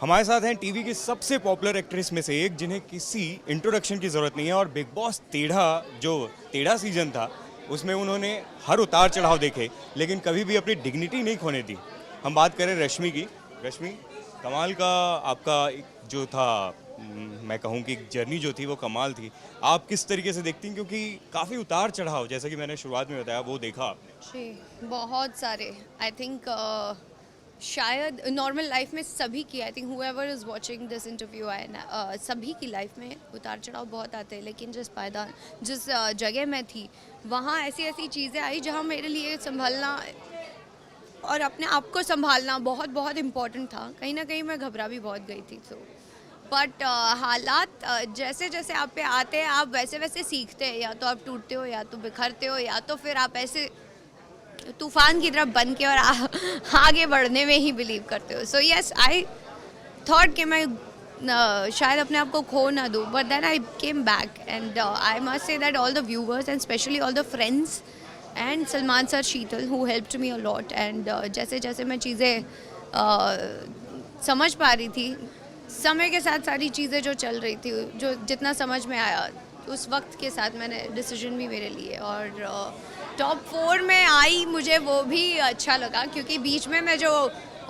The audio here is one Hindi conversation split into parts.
हमारे साथ हैं टीवी की सबसे पॉपुलर एक्ट्रेस में से एक, जिन्हें किसी इंट्रोडक्शन की ज़रूरत नहीं है। और बिग बॉस टेढ़ा, जो टेढ़ा सीजन था, उसमें उन्होंने हर उतार चढ़ाव देखे, लेकिन कभी भी अपनी डिग्निटी नहीं खोने दी। हम बात करें रश्मि की। रश्मि, कमाल का आपका जो था, मैं कहूँ कि जर्नी जो थी वो कमाल थी। आप किस तरीके से देखती हैं, क्योंकि काफ़ी उतार चढ़ाव, जैसा कि मैंने शुरुआत में बताया, वो देखा आपने। जी, बहुत सारे। आई थिंक शायद नॉर्मल लाइफ में सभी की, I think whoever is watching this interview आए ना, सभी की लाइफ में उतार चढ़ाव बहुत आते हैं। लेकिन जिस जगह मैं थी, वहाँ ऐसी ऐसी चीज़ें आई जहाँ मेरे लिए संभलना और अपने आप को संभालना बहुत बहुत इम्पोर्टेंट था। कहीं ना कहीं मैं घबरा भी बहुत गई थी। तो बट हालात जैसे जैसे आप पे आते हैं, आप वैसे वैसे सीखते हैं। या तो आप टूटते हो, या तो बिखरते हो, या तो फिर आप ऐसे तूफान की तरफ बन के और आगे बढ़ने में ही बिलीव करते हो। सो यस, आई थॉट कि मैं शायद अपने आप को खो ना दूँ, but then I came back and I must say that all the viewers and specially all the friends and Salman sir, Sheetal, who helped me a lot. And जैसे जैसे मैं चीज़ें समझ पा रही थी, समय के साथ सारी चीज़ें जो चल रही थी, जो जितना समझ में आया, उस वक्त के साथ मैंने डिसीजन भी मेरे लिए। और टॉप 4 में आई, मुझे वो भी अच्छा लगा, क्योंकि बीच में मैं जो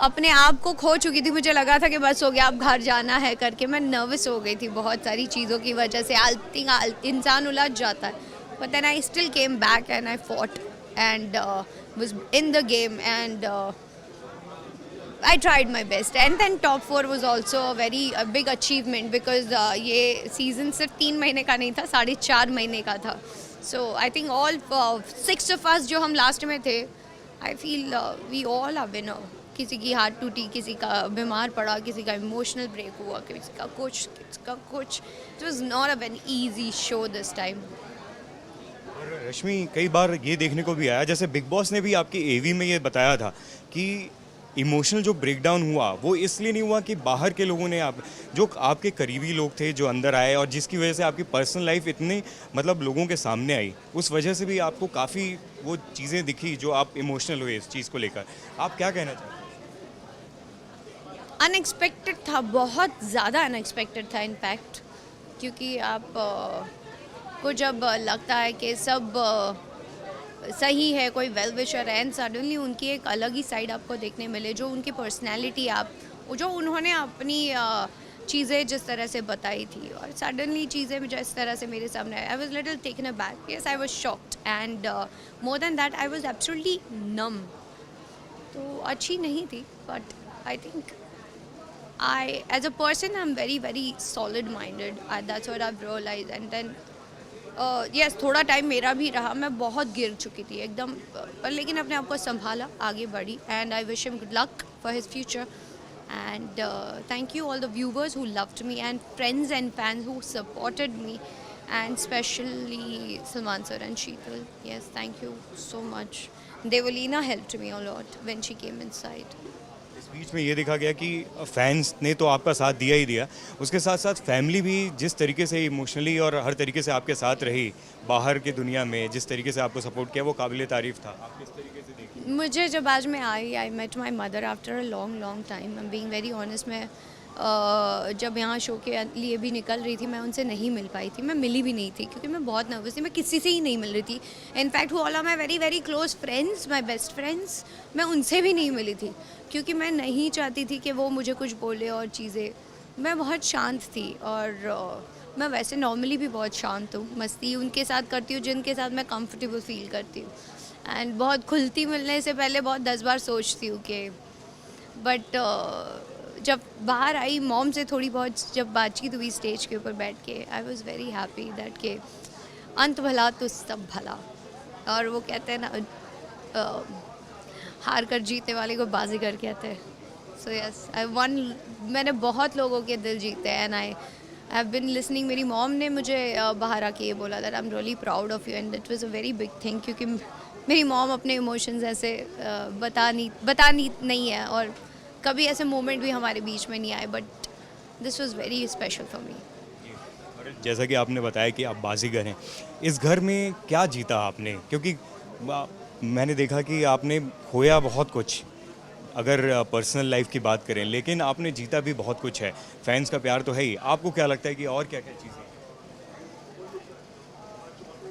अपने आप को खो चुकी थी, मुझे लगा था कि बस हो गया, अब घर जाना है करके मैं नर्वस हो गई थी बहुत सारी चीज़ों की वजह से। आई थिंक इंसान उलझ जाता है, but then I still came back and I fought and was in the game and I tried my best, and then top 4 was also a very big achievement because ये season सिर्फ 3 महीने का नहीं था, 4.5 महीने का था. So I think all 6 of us जो हम last में थे, I feel we all are winner. किसी की हाथ टूटी, किसी का बीमार पड़ा, किसी का इमोशनल ब्रेक हुआ, किसी का कुछ. It was not a very easy show this time. और रश्मि, कई बार ये देखने को भी आया, जैसे बिग बॉस ने भी आपकी एवी में ये बताया था कि इमोशनल जो ब्रेकडाउन हुआ वो इसलिए नहीं हुआ कि बाहर के लोगों ने जो आपके करीबी लोग थे जो अंदर आए, और जिसकी वजह से आपकी पर्सनल लाइफ इतनी मतलब लोगों के सामने आई, उस वजह से भी आपको काफ़ी वो चीज़ें दिखी जो आप इमोशनल हुए इस चीज़ को लेकर। आप क्या कहना चाहते अनएक्सपेक्टेड था, बहुत ज़्यादा अनएक्सपेक्टेड था इनफैक्ट, क्योंकि आप को जब लगता है कि सब सही है, कोई वेल विशर है, एंड सडनली उनकी एक अलग ही साइड आपको देखने मिले, जो उनकी पर्सनैलिटी, जो उन्होंने अपनी चीज़ें जिस तरह से बताई थी, और सडनली चीज़ें जिस तरह से मेरे सामने I was little taken aback. Yes, I was shocked and more than that I was absolutely numb. तो अच्छी नहीं थी, but I think I, as a person, I'm very, very solid-minded. That's what I've realized. And then, yes, थोड़ा टाइम मेरा भी रहा, मैं बहुत गिर चुकी थी एकदम, पर लेकिन अपने आप को संभाला, आगे बढ़ी. And I wish him good luck for his future. And thank you all the viewers who loved me, and friends and fans who supported me, and especially Salman sir and Sheetal. Yes, thank you so much. Devalina helped me a lot when she came inside. हैं? इस बीच में ये देखा गया कि फैंस ने तो आपका साथ दिया ही दिया, उसके साथ साथ फैमिली भी जिस तरीके से इमोशनली और हर तरीके से आपके साथ रही, बाहर की दुनिया में जिस तरीके से आपको सपोर्ट किया, वो काबिले तारीफ था। आप किस तरीके से देखी? मुझे जब आज मैं I met my mother after a long time. I am being very honest. मैं जब यहाँ शो के लिए भी निकल रही थी, मैं उनसे नहीं मिल पाई थी, मैं मिली भी नहीं थी, क्योंकि मैं बहुत नर्वस थी, मैं किसी से ही नहीं मिल रही थी. In fact all are my very very close friends, my best friends, मैं उनसे भी नहीं मिली थी, क्योंकि मैं नहीं चाहती थी कि वो मुझे कुछ बोले. और चीज़ें, मैं बहुत शांत थी, और मैं वैसे नॉर्मली भी बहुत शांत हूँ, मस्ती उनके साथ करती हूँ जिनके साथ मैं कंफर्टेबल फील करती हूँ. एंड बहुत खुलती मिलने से पहले बहुत 10 बार सोचती हूँ कि, बट जब बाहर आई, मॉम से थोड़ी बहुत जब बातचीत हुई स्टेज के ऊपर बैठ के, I was very happy that के अंत भला तो सब भला. और वो कहते हैं ना, हार कर जीतने वाले को बाजीगर कहते हैं. So yes, I one. मैंने बहुत लोगों के दिल जीते हैं, and I have been listening. मेरी मॉम ने मुझे बाहर आके ये बोला that I am really proud of you, and that was a very big thing, क्योंकि मेरी मॉम अपने इमोशंस ऐसे बतानी नहीं है, और कभी ऐसे मोमेंट भी हमारे बीच में नहीं आए, but this was very special for me. और जैसा कि आपने बताया कि आप बाजीगर हैं, इस घर में क्या जीता आपने? क्योंकि मैंने देखा कि आपने खोया बहुत कुछ, अगर पर्सनल लाइफ की बात करें, लेकिन आपने जीता भी बहुत कुछ है, फैंस का प्यार तो है ही, आपको क्या लगता है कि और क्या क्या चीज़ें हैं?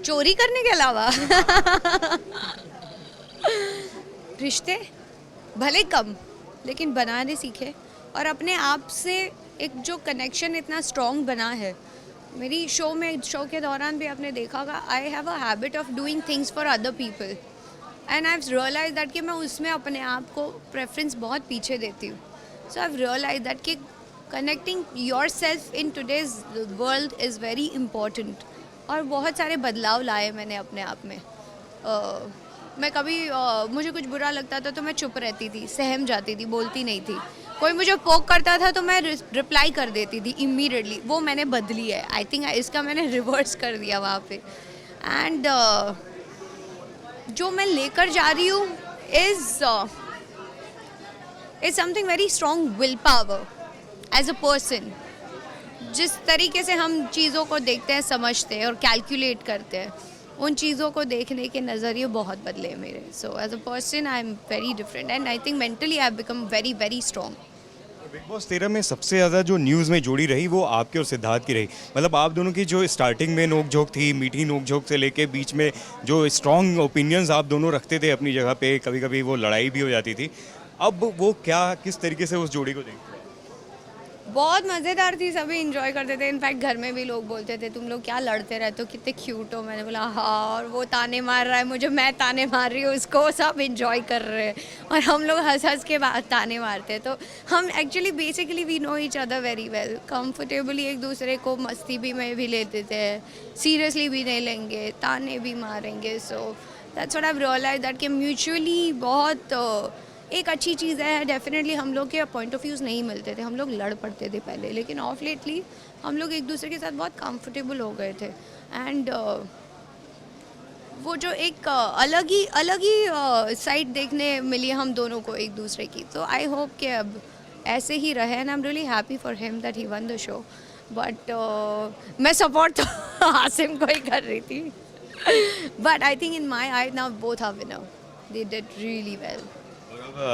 चोरी करने के अलावा रिश्ते भले कम लेकिन बनाने सीखे, और अपने आप से एक जो कनेक्शन इतना स्ट्रॉन्ग बना है। मेरी शो के दौरान भी आपने देखा होगा, I have a habit of doing things for other people and I have realise that कि मैं उसमें अपने आप को प्रेफरेंस बहुत पीछे देती हूँ। So I have realise that कि connecting your self in today's world is very important, और बहुत सारे बदलाव लाए मैंने अपने आप में। मैं कभी मुझे कुछ बुरा लगता था तो मैं चुप रहती थी, सहम जाती थी, बोलती नहीं थी। कोई मुझे पोक करता था तो मैं रिप्लाई कर देती थी इमीडिएटली। वो मैंने बदली है, आई थिंक इसका मैंने रिवर्स कर दिया वहाँ पे। एंड जो मैं लेकर जा रही हूँ is something very strong will power as a person. जिस तरीके से हम चीज़ों को देखते हैं, समझते हैं और कैलकुलेट करते हैं, उन चीज़ों को देखने के नज़रिए बहुत बदले हैं मेरे। So as a person I am very different and I think mentally I have become very very strong. Bigg Boss 13 में सबसे ज़्यादा जो न्यूज़ में जुड़ी रही वो आपके और सिद्धार्थ की रही। मतलब आप दोनों की जो स्टार्टिंग में नोक झोंक थी, मीठी नोक झोंक से लेके बीच में जो स्ट्रॉन्ग ओपिनियंस आप दोनों रखते थे अपनी जगह पे, कभी कभी वो लड़ाई भी हो जाती थी, अब वो क्या किस तरीके से उस जोड़ी को देखते हैं? बहुत मज़ेदार थी, सभी इंजॉय करते थे। इनफैक्ट घर में भी लोग बोलते थे तुम लोग क्या लड़ते रहते हो, कितने क्यूट हो। मैंने बोला हाँ, और वो ताने मार रहा है मुझे, मैं ताने मार रही हूँ उसको, सब इंजॉय कर रहे हैं और हम लोग हंस हंस के ताने मारते हैं। तो हम actually basically we know each other very well, comfortably एक दूसरे को मस्ती भी में भी ले देते हैं, सीरियसली भी नहीं लेंगे, ताने भी मारेंगे। So that's what I have realised that कि म्यूचुअली बहुत एक अच्छी चीज़ है। डेफिनेटली हम लोग के पॉइंट ऑफ व्यूज़ नहीं मिलते थे, हम लोग लड़ पड़ते थे पहले, लेकिन ऑफ लेटली हम लोग एक दूसरे के साथ बहुत कंफर्टेबल हो गए थे। एंड वो जो एक अलग ही साइड देखने मिली हम दोनों को एक दूसरे की। तो आई होप कि अब ऐसे ही रहे and I am really happy for him that he won the show. But मैं सपोर्ट तो आसिम को ही कर रही थी, but I think in my I now both are winner, they did really well.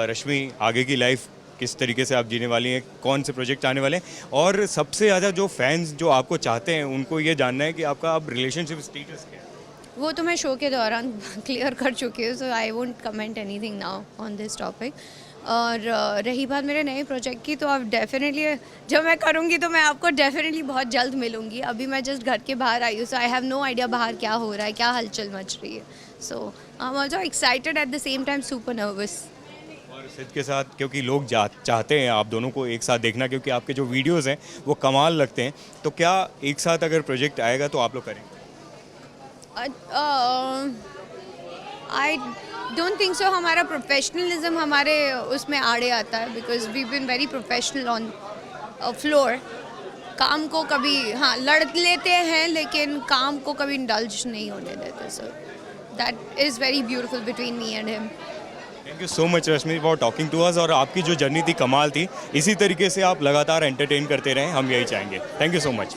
Rashmi, आगे की लाइफ किस तरीके से आप जीने वाली हैं, कौन से प्रोजेक्ट आने वाले हैं, और सबसे ज़्यादा जो फैंस जो आपको चाहते हैं उनको ये जानना है कि आपका अब रिलेशनशिप स्टेटस क्या है? वो तो मैं शो के दौरान क्लियर कर चुकी हूँ, so I won't comment anything now on this topic. और रही बात मेरे नए प्रोजेक्ट की, तो अब डेफिनेटली जब मैं करूँगी तो मैं आपको डेफिनेटली बहुत जल्द मिलूँगी। अभी मैं जस्ट घर के बाहर आई हूँ, so I have no idea बाहर क्या हो रहा है, क्या हलचल मच रही है। So I am also excited at the same time super nervous. और सिद्ध के साथ, क्योंकि लोग चाहते हैं आप दोनों को एक साथ देखना, क्योंकि आपके जो वीडियोस हैं वो कमाल लगते हैं, तो क्या एक साथ अगर प्रोजेक्ट आएगा तो आप लोग करेंगे? I don't think so. हमारा प्रोफेशनलिज्म हमारे उसमें आड़े आता है, because we been very professional on floor. काम को कभी हाँ लड़ लेते हैं, लेकिन काम को कभी इंडल्ज नहीं होने देते। So that is very beautiful between me and him. Thank you so much Rashmi for talking to us, और आपकी जो जर्नी थी कमाल थी। इसी तरीके से आप लगातार एंटरटेन करते रहें, हम यही चाहेंगे। Thank you so much.